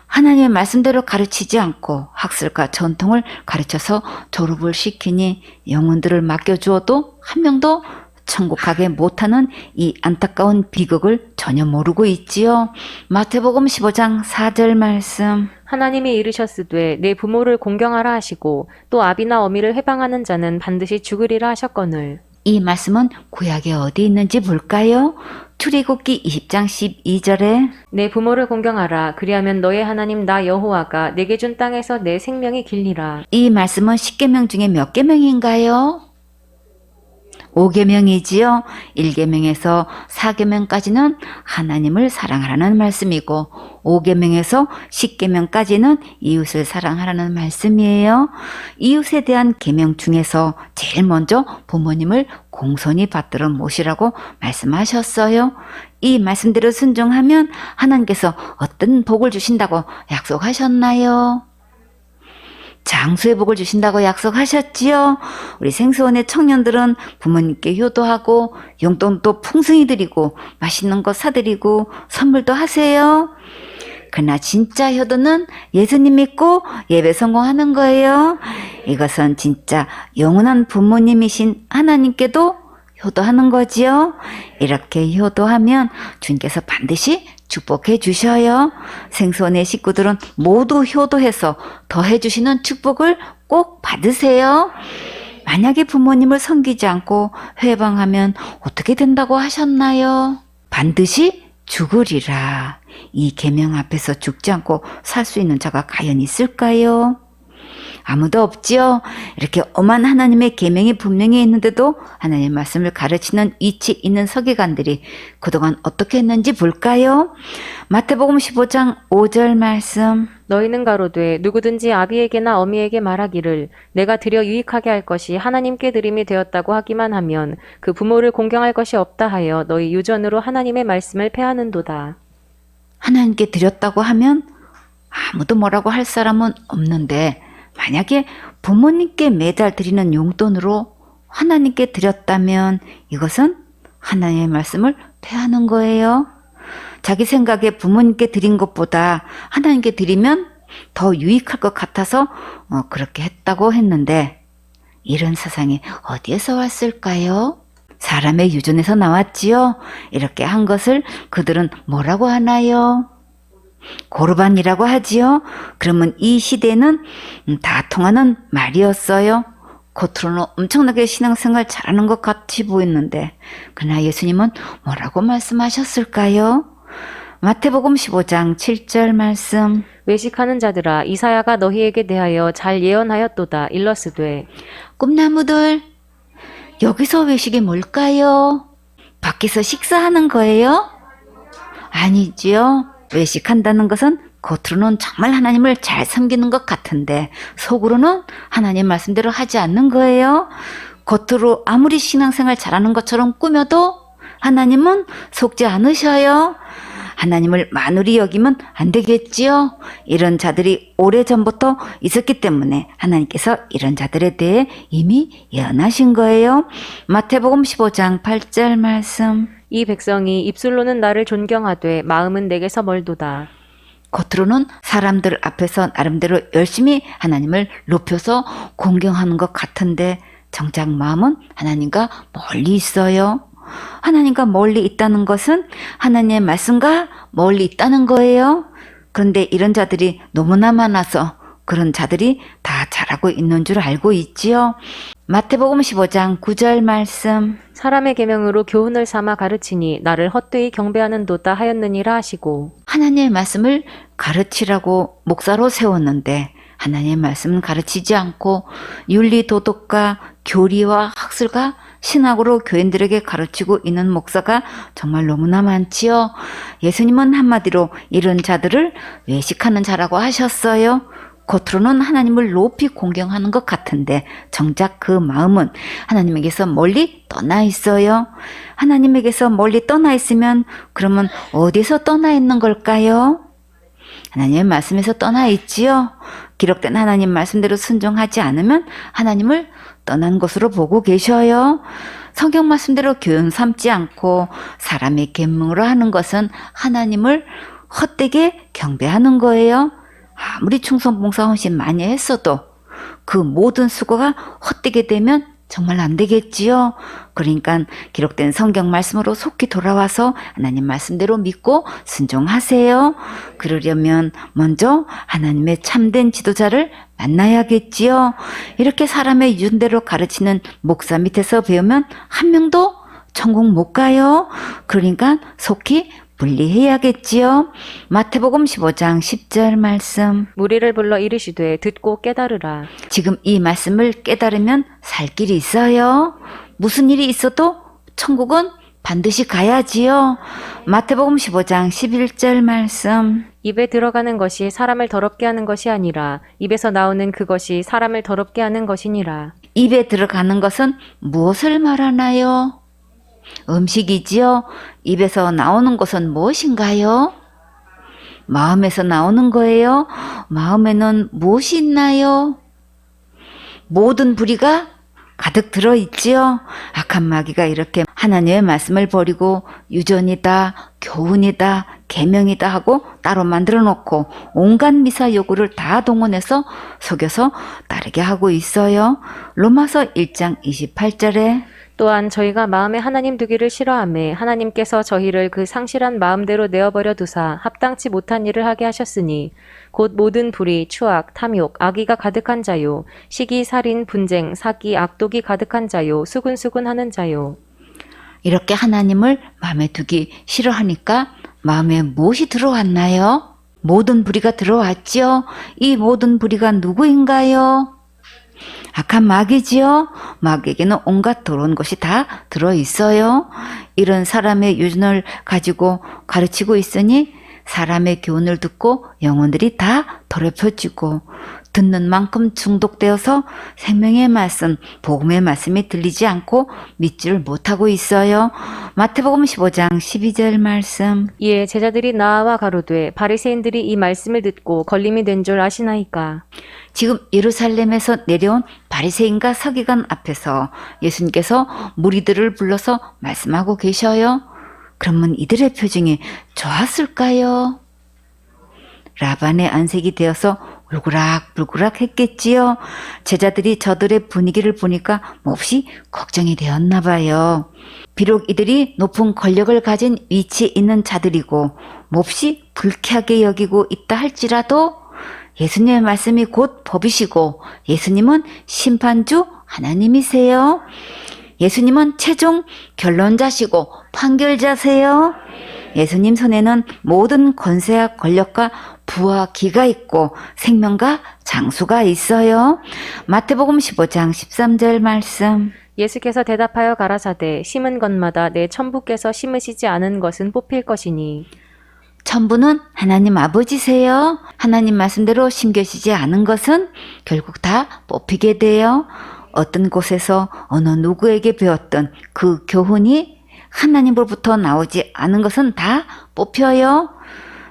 하나님의 말씀대로 가르치지 않고 학설과 전통을 가르쳐서 졸업을 시키니 영혼들을 맡겨주어도 한 명도 천국 가게 못하는 이 안타까운 비극을 전혀 모르고 있지요. 마태복음 15장 4절 말씀. 하나님이 이르셨으되 내 부모를 공경하라 하시고 또 아비나 어미를 해방하는 자는 반드시 죽으리라 하셨거늘. 이 말씀은 구약에 어디 있는지 볼까요? 출애굽기 20장 12절에 내 부모를 공경하라. 그리하면 너의 하나님 나 여호와가 내게 준 땅에서 내 생명이 길리라. 이 말씀은 10계명 중에 몇 계명인가요? 5계명이지요. 1계명에서 4계명까지는 하나님을 사랑하라는 말씀이고 5계명에서 10계명까지는 이웃을 사랑하라는 말씀이에요. 이웃에 대한 계명 중에서 제일 먼저 부모님을 공손히 받들어 모시라고 말씀하셨어요. 이 말씀대로 순종하면 하나님께서 어떤 복을 주신다고 약속하셨나요? 장수의 복을 주신다고 약속하셨지요. 우리 생수원의 청년들은 부모님께 효도하고 용돈도 풍성히 드리고 맛있는 거 사드리고 선물도 하세요. 그러나 진짜 효도는 예수님 믿고 예배 성공하는 거예요. 이것은 진짜 영원한 부모님이신 하나님께도 효도하는 거지요. 이렇게 효도하면 주님께서 반드시 축복해 주셔요. 생수원의 식구들은 모두 효도해서 더해 주시는 축복을 꼭 받으세요. 만약에 부모님을 섬기지 않고 회방하면 어떻게 된다고 하셨나요? 반드시 죽으리라. 이 계명 앞에서 죽지 않고 살 수 있는 자가 과연 있을까요? 아무도 없지요. 이렇게 엄한 하나님의 계명이 분명히 있는데도 하나님의 말씀을 가르치는 위치 있는 서기관들이 그동안 어떻게 했는지 볼까요? 마태복음 15장 5절 말씀. 너희는 가로되 누구든지 아비에게나 어미에게 말하기를 내가 드려 유익하게 할 것이 하나님께 드림이 되었다고 하기만 하면 그 부모를 공경할 것이 없다 하여 너희 유전으로 하나님의 말씀을 패하는도다. 하나님께 드렸다고 하면 아무도 뭐라고 할 사람은 없는데 만약에 부모님께 매달 드리는 용돈으로 하나님께 드렸다면 이것은 하나님의 말씀을 패하는 거예요. 자기 생각에 부모님께 드린 것보다 하나님께 드리면 더 유익할 것 같아서 그렇게 했다고 했는데 이런 세상이 어디에서 왔을까요? 사람의 유전에서 나왔지요. 이렇게 한 것을 그들은 뭐라고 하나요? 고르반이라고 하지요. 그러면 이 시대는 다 통하는 말이었어요. 겉으로는 엄청나게 신앙생활 잘하는 것 같이 보였는데 그러나 예수님은 뭐라고 말씀하셨을까요? 마태복음 15장 7절 말씀. 외식하는 자들아 이사야가 너희에게 대하여 잘 예언하였도다. 일러스되 꿈나무들 여기서 외식이 뭘까요? 밖에서 식사하는 거예요? 아니지요. 외식한다는 것은 겉으로는 정말 하나님을 잘 섬기는 것 같은데 속으로는 하나님 말씀대로 하지 않는 거예요. 겉으로 아무리 신앙생활 잘하는 것처럼 꾸며도 하나님은 속지 않으셔요. 하나님을 만우리 여기면 안 되겠지요. 이런 자들이 오래전부터 있었기 때문에 하나님께서 이런 자들에 대해 이미 예언하신 거예요. 마태복음 15장 8절 말씀. 이 백성이 입술로는 나를 존경하되 마음은 내게서 멀도다. 겉으로는 사람들 앞에서 나름대로 열심히 하나님을 높여서 공경하는 것 같은데 정작 마음은 하나님과 멀리 있어요. 하나님과 멀리 있다는 것은 하나님의 말씀과 멀리 있다는 거예요. 그런데 이런 자들이 너무나 많아서 그런 자들이 다 잘하고 있는 줄 알고 있지요. 마태복음 15장 9절 말씀. 사람의 계명으로 교훈을 삼아 가르치니 나를 헛되이 경배하는도다 하였느니라 하시고. 하나님의 말씀을 가르치라고 목사로 세웠는데 하나님의 말씀은 가르치지 않고 윤리 도덕과 교리와 학술과 신학으로 교인들에게 가르치고 있는 목사가 정말 너무나 많지요. 예수님은 한마디로 이런 자들을 외식하는 자라고 하셨어요. 겉으로는 하나님을 높이 공경하는 것 같은데 정작 그 마음은 하나님에게서 멀리 떠나 있어요. 하나님에게서 멀리 떠나 있으면 그러면 어디서 떠나 있는 걸까요? 하나님의 말씀에서 떠나 있지요. 기록된 하나님 말씀대로 순종하지 않으면 하나님을 떠난 것으로 보고 계셔요. 성경 말씀대로 교훈 삼지 않고 사람의 계명으로 하는 것은 하나님을 헛되게 경배하는 거예요. 아무리 충성 봉사 헌신 많이 했어도 그 모든 수고가 헛되게 되면 정말 안 되겠지요. 그러니까 기록된 성경 말씀으로 속히 돌아와서 하나님 말씀대로 믿고 순종하세요. 그러려면 먼저 하나님의 참된 지도자를 만나야겠지요. 이렇게 사람의 윤대로 가르치는 목사 밑에서 배우면 한 명도 천국 못 가요. 그러니까 속히 분리해야겠지요. 마태복음 15장 10절 말씀. 무리를 불러 이르시되 듣고 깨달으라. 지금 이 말씀을 깨달으면 살 길이 있어요. 무슨 일이 있어도 천국은 반드시 가야지요. 마태복음 15장 11절 말씀. 입에 들어가는 것이 사람을 더럽게 하는 것이 아니라 입에서 나오는 그것이 사람을 더럽게 하는 것이니라. 입에 들어가는 것은 무엇을 말하나요? 음식이지요. 입에서 나오는 것은 무엇인가요? 마음에서 나오는 거예요. 마음에는 무엇이 있나요? 모든 불의가 가득 들어있지요. 악한 마귀가 이렇게 하나님의 말씀을 버리고 유전이다, 교훈이다, 계명이다 하고 따로 만들어 놓고 온갖 미사 요구를 다 동원해서 속여서 따르게 하고 있어요. 로마서 1장 28절에 또한 저희가 마음에 하나님 두기를 싫어하매 하나님께서 저희를 그 상실한 마음대로 내어버려 두사 합당치 못한 일을 하게 하셨으니 곧 모든 불의, 추악, 탐욕, 악의가 가득한 자요 시기, 살인, 분쟁, 사기, 악독이 가득한 자요 수군수군하는 자요. 이렇게 하나님을 마음에 두기 싫어하니까 마음에 무엇이 들어왔나요? 모든 불의가 들어왔지요. 이 모든 불의가 누구인가요? 악한 마귀지요. 마귀에게는 온갖 더러운 것이 다 들어있어요. 이런 사람의 유전을 가지고 가르치고 있으니 사람의 교훈을 듣고 영혼들이 다 더럽혀지고 듣는 만큼 중독되어서 생명의 말씀, 복음의 말씀이 들리지 않고 믿지를 못하고 있어요. 마태복음 15장 12절 말씀. 이에 제자들이 나아와 가로되 바리새인들이 이 말씀을 듣고 걸림이 된 줄 아시나이까. 지금 예루살렘에서 내려온 바리새인과 서기관 앞에서 예수님께서 무리들을 불러서 말씀하고 계셔요. 그러면 이들의 표정이 좋았을까요? 라반의 안색이 되어서 울그락불그락 했겠지요. 제자들이 저들의 분위기를 보니까 몹시 걱정이 되었나 봐요. 비록 이들이 높은 권력을 가진 위치에 있는 자들이고 몹시 불쾌하게 여기고 있다 할지라도 예수님의 말씀이 곧 법이시고 예수님은 심판주 하나님이세요. 예수님은 최종 결론자시고 판결자세요. 예수님 손에는 모든 권세와 권력과 부와 기가 있고 생명과 장수가 있어요. 마태복음 15장 13절 말씀. 예수께서 대답하여 가라사대 심은 것마다 내 천부께서 심으시지 않은 것은 뽑힐 것이니. 천부는 하나님 아버지세요. 하나님 말씀대로 심겨지지 않은 것은 결국 다 뽑히게 돼요. 어떤 곳에서 어느 누구에게 배웠던 그 교훈이 하나님으로부터 나오지 않은 것은 다 뽑혀요.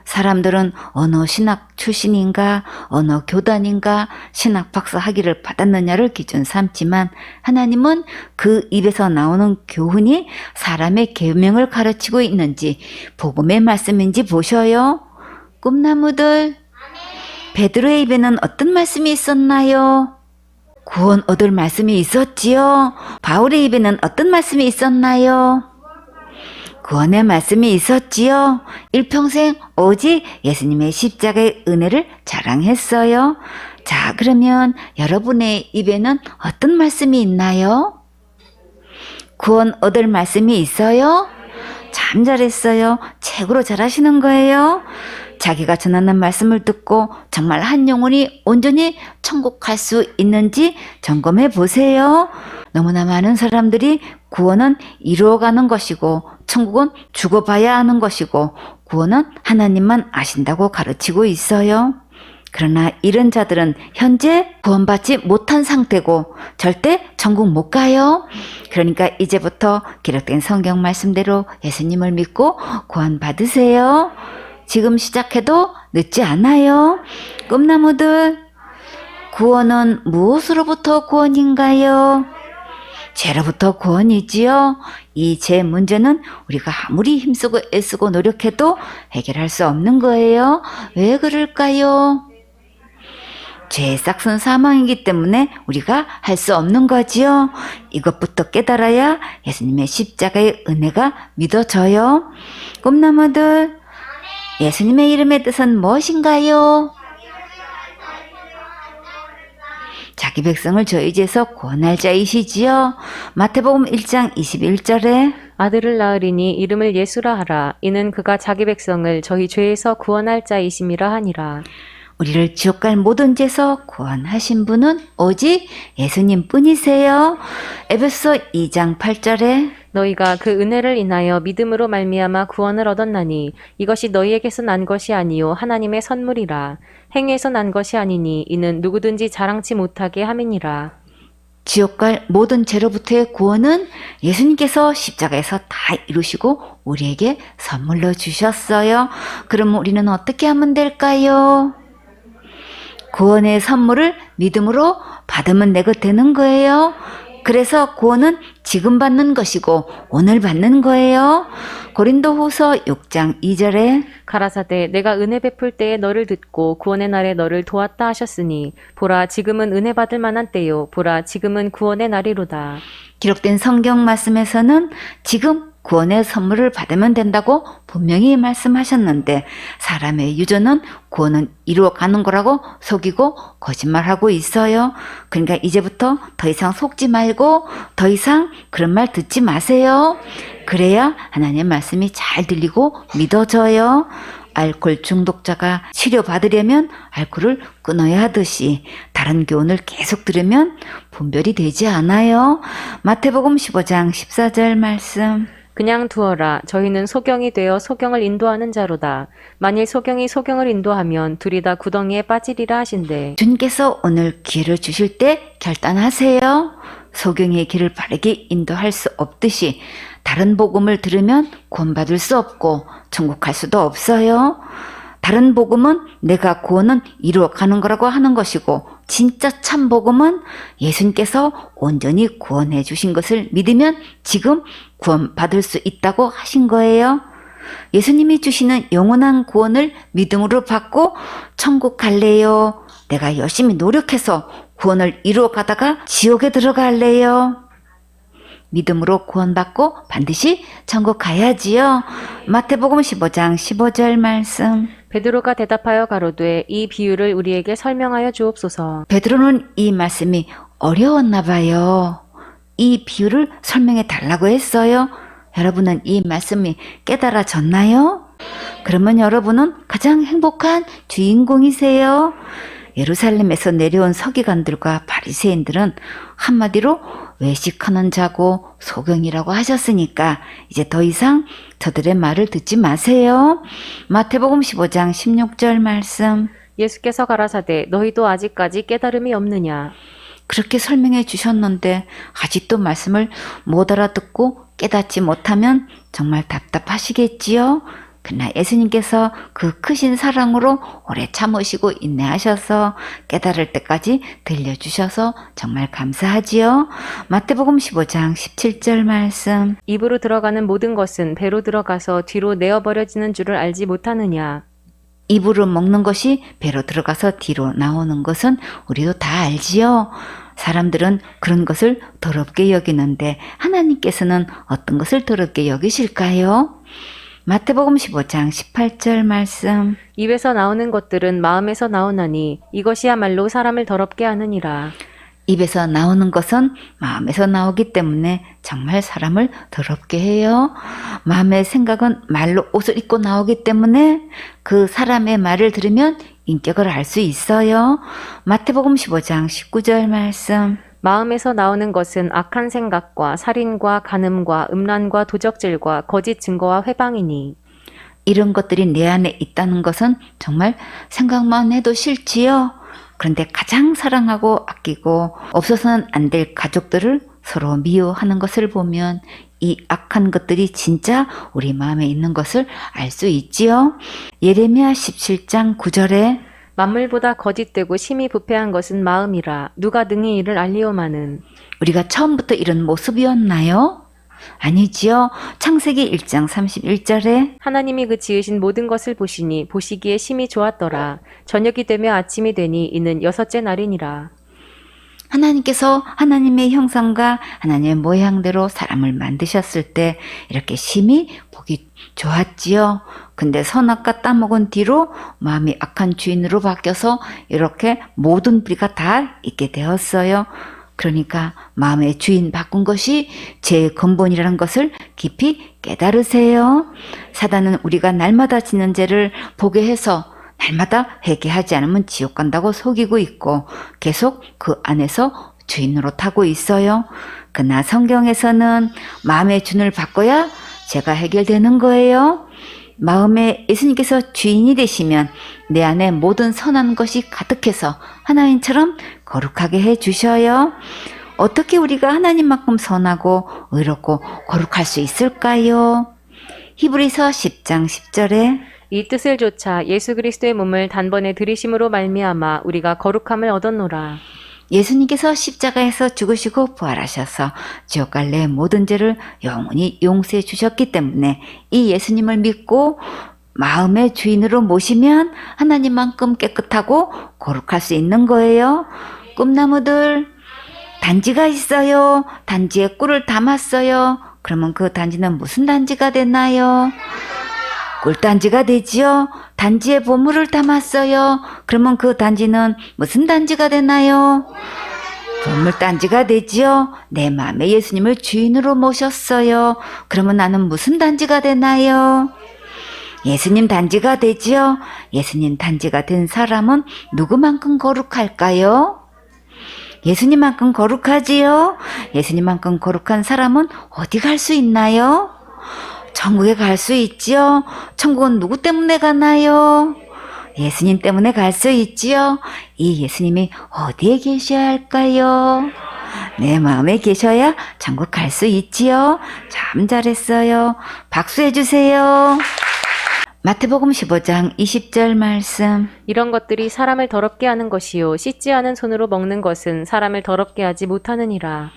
사람들은 어느 신학 출신인가, 어느 교단인가, 신학 박사 학위를 받았느냐를 기준 삼지만 하나님은 그 입에서 나오는 교훈이 사람의 계명을 가르치고 있는지 복음의 말씀인지 보셔요. 꿈나무들, 베드로의 입에는 어떤 말씀이 있었나요? 구원 얻을 말씀이 있었지요. 바울의 입에는 어떤 말씀이 있었나요? 구원의 말씀이 있었지요. 일평생 오직 예수님의 십자가의 은혜를 자랑했어요. 자, 그러면 여러분의 입에는 어떤 말씀이 있나요? 구원 얻을 말씀이 있어요? 참 잘했어요. 최고로 잘하시는 거예요. 자기가 전하는 말씀을 듣고 정말 한 영혼이 온전히 천국 갈 수 있는지 점검해 보세요. 너무나 많은 사람들이 구원은 이루어가는 것이고 천국은 죽어봐야 하는 것이고 구원은 하나님만 아신다고 가르치고 있어요. 그러나 이런 자들은 현재 구원받지 못한 상태고 절대 천국 못 가요. 그러니까 이제부터 기록된 성경 말씀대로 예수님을 믿고 구원 받으세요. 지금 시작해도 늦지 않아요. 꿈나무들, 구원은 무엇으로부터 구원인가요? 죄로부터 구원이지요. 이 죄 문제는 우리가 아무리 힘쓰고 애쓰고 노력해도 해결할 수 없는 거예요. 왜 그럴까요? 죄의 싹은 사망이기 때문에 우리가 할 수 없는 거지요. 이것부터 깨달아야 예수님의 십자가의 은혜가 믿어져요. 꿈나무들, 예수님의 이름의 뜻은 무엇인가요? 자기 백성을 저희지에서 구원할 자이시지요. 마태복음 1장 21절에 아들을 낳으리니 이름을 예수라 하라. 이는 그가 자기 백성을 저희 죄에서 구원할 자이심이라 하니라. 우리를 지옥 갈 모든 죄에서 구원하신 분은 오직 예수님 뿐이세요. 에베소 2장 8절에 너희가 그 은혜를 인하여 믿음으로 말미암아 구원을 얻었나니 이것이 너희에게서 난 것이 아니요 하나님의 선물이라. 행위에서 난 것이 아니니 이는 누구든지 자랑치 못하게 함이니라. 지옥 갈 모든 죄로부터의 구원은 예수님께서 십자가에서 다 이루시고 우리에게 선물로 주셨어요. 그럼 우리는 어떻게 하면 될까요? 구원의 선물을 믿음으로 받으면 내가 되는 거예요. 그래서 구원은 지금 받는 것이고 오늘 받는 거예요. 고린도후서 6장 2절에 가라사대 내가 은혜 베풀 때에 너를 듣고 구원의 날에 너를 도왔다 하셨으니 보라 지금은 은혜 받을 만한 때요 보라 지금은 구원의 날이로다. 기록된 성경 말씀에서는 지금 구원의 선물을 받으면 된다고 분명히 말씀하셨는데 사람의 유전은 구원은 이루어가는 거라고 속이고 거짓말하고 있어요. 그러니까 이제부터 더 이상 속지 말고 더 이상 그런 말 듣지 마세요. 그래야 하나님의 말씀이 잘 들리고 믿어져요. 알코올 중독자가 치료받으려면 알코올을 끊어야 하듯이 다른 교훈을 계속 들으면 분별이 되지 않아요. 마태복음 15장 14절 말씀. 그냥 두어라. 저희는 소경이 되어 소경을 인도하는 자로다. 만일 소경이 소경을 인도하면 둘이 다 구덩이에 빠지리라 하신대. 주님께서 오늘 기회를 주실 때 결단하세요. 소경의 길을 바르게 인도할 수 없듯이 다른 복음을 들으면 구원받을 수 없고 천국 갈 수도 없어요. 다른 복음은 내가 구원은 이루어가는 거라고 하는 것이고 진짜 참 복음은 예수님께서 온전히 구원해 주신 것을 믿으면 지금 구원받을 수 있다고 하신 거예요. 예수님이 주시는 영원한 구원을 믿음으로 받고 천국 갈래요? 내가 열심히 노력해서 구원을 이루어 가다가 지옥에 들어갈래요? 믿음으로 구원받고 반드시 천국 가야지요. 마태복음 15장 15절 말씀. 베드로가 대답하여 가로되 이 비유를 우리에게 설명하여 주옵소서. 베드로는 이 말씀이 어려웠나 봐요. 이 비유를 설명해 달라고 했어요. 여러분은 이 말씀이 깨달아졌나요? 그러면 여러분은 가장 행복한 주인공이세요. 예루살렘에서 내려온 서기관들과 바리새인들은 한마디로 외식하는 자고 소경이라고 하셨으니까 이제 더 이상 저들의 말을 듣지 마세요. 마태복음 15장 16절 말씀. 예수께서 가라사대 너희도 아직까지 깨달음이 없느냐. 그렇게 설명해 주셨는데 아직도 말씀을 못 알아듣고 깨닫지 못하면 정말 답답하시겠지요? 그러나 예수님께서 그 크신 사랑으로 오래 참으시고 인내하셔서 깨달을 때까지 들려주셔서 정말 감사하지요. 마태복음 15장 17절 말씀. 입으로 들어가는 모든 것은 배로 들어가서 뒤로 내어버려지는 줄을 알지 못하느냐. 입으로 먹는 것이 배로 들어가서 뒤로 나오는 것은 우리도 다 알지요. 사람들은 그런 것을 더럽게 여기는데 하나님께서는 어떤 것을 더럽게 여기실까요? 마태복음 15장 18절 말씀. 입에서 나오는 것들은 마음에서 나오나니 이것이야말로 사람을 더럽게 하느니라. 입에서 나오는 것은 마음에서 나오기 때문에 정말 사람을 더럽게 해요. 마음의 생각은 말로 옷을 입고 나오기 때문에 그 사람의 말을 들으면 인격을 알 수 있어요. 마태복음 15장 19절 말씀. 마음에서 나오는 것은 악한 생각과 살인과 간음과 음란과 도적질과 거짓 증거와 회방이니. 이런 것들이 내 안에 있다는 것은 정말 생각만 해도 싫지요. 그런데 가장 사랑하고 아끼고 없어서는 안 될 가족들을 서로 미워하는 것을 보면 이 악한 것들이 진짜 우리 마음에 있는 것을 알 수 있지요. 예레미야 17장 9절에 만물보다 거짓되고 심히 부패한 것은 마음이라 누가 능히 이를 알리오마는. 우리가 처음부터 이런 모습이었나요? 아니지요. 창세기 1장 31절에 하나님이 그 지으신 모든 것을 보시니 보시기에 심히 좋았더라. 저녁이 되며 아침이 되니 이는 여섯째 날이니라. 하나님께서 하나님의 형상과 하나님의 모양대로 사람을 만드셨을 때 이렇게 심히 보기 좋았지요. 근데 선악과 따먹은 뒤로 마음이 악한 주인으로 바뀌어서 이렇게 모든 뿌리가 다 있게 되었어요. 그러니까 마음의 주인 바꾼 것이 죄의 근본이라는 것을 깊이 깨달으세요. 사단은 우리가 날마다 짓는 죄를 보게 해서 날마다 회개하지 않으면 지옥 간다고 속이고 있고 계속 그 안에서 주인으로 타고 있어요. 그러나 성경에서는 마음의 주인을 바꿔야 죄가 해결되는 거예요. 마음에 예수님께서 주인이 되시면 내 안에 모든 선한 것이 가득해서 하나님처럼 거룩하게 해주셔요. 어떻게 우리가 하나님만큼 선하고 의롭고 거룩할 수 있을까요? 히브리서 10장 10절에 이 뜻을 조차 예수 그리스도의 몸을 단번에 들이심으로 말미암아 우리가 거룩함을 얻었노라. 예수님께서 십자가에서 죽으시고 부활하셔서 지옥 갈 내 모든 죄를 영원히 용서해 주셨기 때문에 이 예수님을 믿고 마음의 주인으로 모시면 하나님만큼 깨끗하고 거룩할 수 있는 거예요. 꿈나무들 단지가 있어요. 단지에 꿀을 담았어요. 그러면 그 단지는 무슨 단지가 되나요? 꿀단지가 되지요. 단지에 보물을 담았어요. 그러면 그 단지는 무슨 단지가 되나요? 보물단지가 되지요. 내 마음에 예수님을 주인으로 모셨어요. 그러면 나는 무슨 단지가 되나요? 예수님 단지가 되지요. 예수님 단지가 된 사람은 누구만큼 거룩할까요? 예수님만큼 거룩하지요. 예수님만큼 거룩한 사람은 어디 갈 수 있나요? 천국에 갈 수 있지요. 천국은 누구 때문에 가나요? 예수님 때문에 갈 수 있지요. 이 예수님이 어디에 계셔야 할까요? 내 마음에 계셔야 천국 갈 수 있지요. 참 잘했어요. 박수해 주세요. 마태복음 15장 20절 말씀. 이런 것들이 사람을 더럽게 하는 것이요 씻지 않은 손으로 먹는 것은 사람을 더럽게 하지 못하느니라.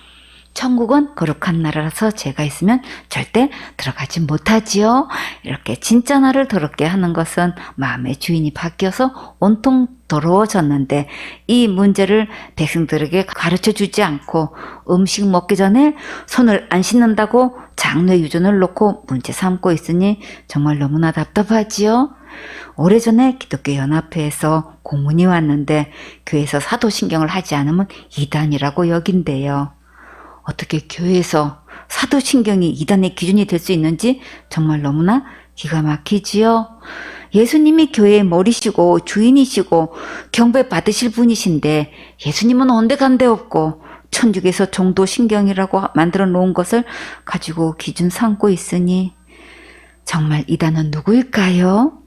천국은 거룩한 나라라서 죄가 있으면 절대 들어가지 못하지요. 이렇게 진짜 나를 더럽게 하는 것은 마음의 주인이 바뀌어서 온통 더러워졌는데 이 문제를 백성들에게 가르쳐 주지 않고 음식 먹기 전에 손을 안 씻는다고 장례 유전을 놓고 문제 삼고 있으니 정말 너무나 답답하지요. 오래전에 기독교 연합회에서 공문이 왔는데 교회에서 사도신경을 하지 않으면 이단이라고 여긴대요. 어떻게 교회에서 사도신경이 이단의 기준이 될 수 있는지 정말 너무나 기가 막히지요. 예수님이 교회의 머리시고 주인이시고 경배 받으실 분이신데 예수님은 온데간데 없고 천주교에서 종도신경이라고 만들어 놓은 것을 가지고 기준 삼고 있으니 정말 이단은 누구일까요?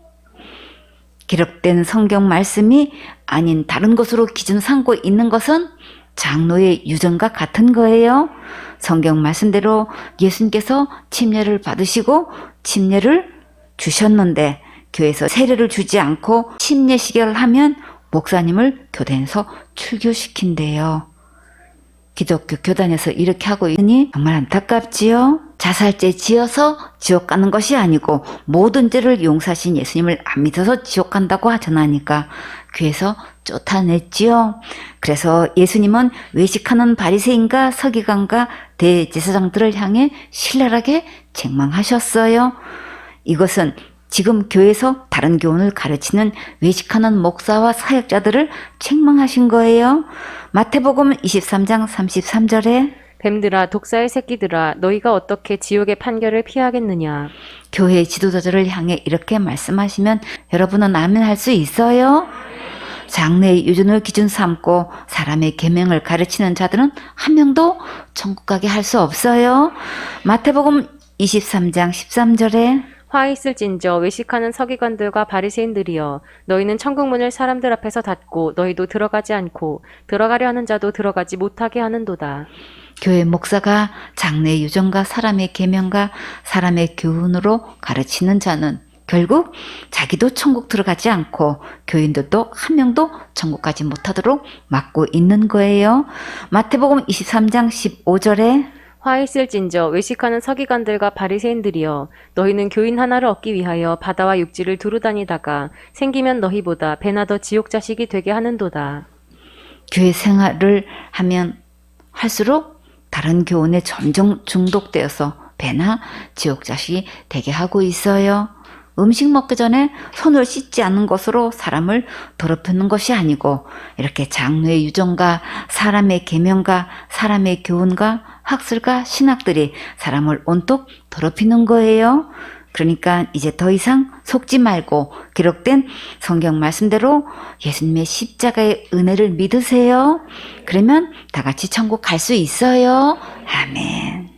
기록된 성경 말씀이 아닌 다른 것으로 기준 삼고 있는 것은 장로의 유전과 같은 거예요. 성경 말씀대로 예수님께서 침례를 받으시고 침례를 주셨는데 교회에서 세례를 주지 않고 침례식을 하면 목사님을 교단에서 출교시킨대요. 기독교 교단에서 이렇게 하고 있으니 정말 안타깝지요. 자살죄 지어서 지옥 가는 것이 아니고 모든 죄를 용서하신 예수님을 안 믿어서 지옥 간다고 전하니까 교회에서 쫓아냈지요. 그래서 예수님은 외식하는 바리새인과 서기관과 대제사장들을 향해 신랄하게 책망하셨어요. 이것은 지금 교회에서 다른 교훈을 가르치는 외식하는 목사와 사역자들을 책망하신 거예요. 마태복음 23장 33절에 뱀들아 독사의 새끼들아 너희가 어떻게 지옥의 판결을 피하겠느냐. 교회 지도자들을 향해 이렇게 말씀하시면 여러분은 아멘 할 수 있어요? 장래의 유전을 기준 삼고 사람의 계명을 가르치는 자들은 한 명도 천국 가게 할 수 없어요. 마태복음 23장 13절에 화 있을진저 외식하는 서기관들과 바리새인들이여 너희는 천국문을 사람들 앞에서 닫고 너희도 들어가지 않고 들어가려 하는 자도 들어가지 못하게 하는도다. 교회 목사가 장래의 유전과 사람의 계명과 사람의 교훈으로 가르치는 자는 결국 자기도 천국 들어가지 않고 교인들도 한 명도 천국 가지 못하도록 막고 있는 거예요. 마태복음 23장 15절에 화 있을진저 외식하는 서기관들과 바리새인들이여 너희는 교인 하나를 얻기 위하여 바다와 육지를 두루 다니다가 생기면 너희보다 배나 더 지옥 자식이 되게 하는도다. 교회 생활을 하면 할수록 다른 교훈에 점점 중독되어서 배나 지옥 자식이 되게 하고 있어요. 음식 먹기 전에 손을 씻지 않는 것으로 사람을 더럽히는 것이 아니고 이렇게 장로의 유전과 사람의 계명과 사람의 교훈과 학술과 신학들이 사람을 온통 더럽히는 거예요. 그러니까 이제 더 이상 속지 말고 기록된 성경 말씀대로 예수님의 십자가의 은혜를 믿으세요. 그러면 다 같이 천국 갈 수 있어요. 아멘.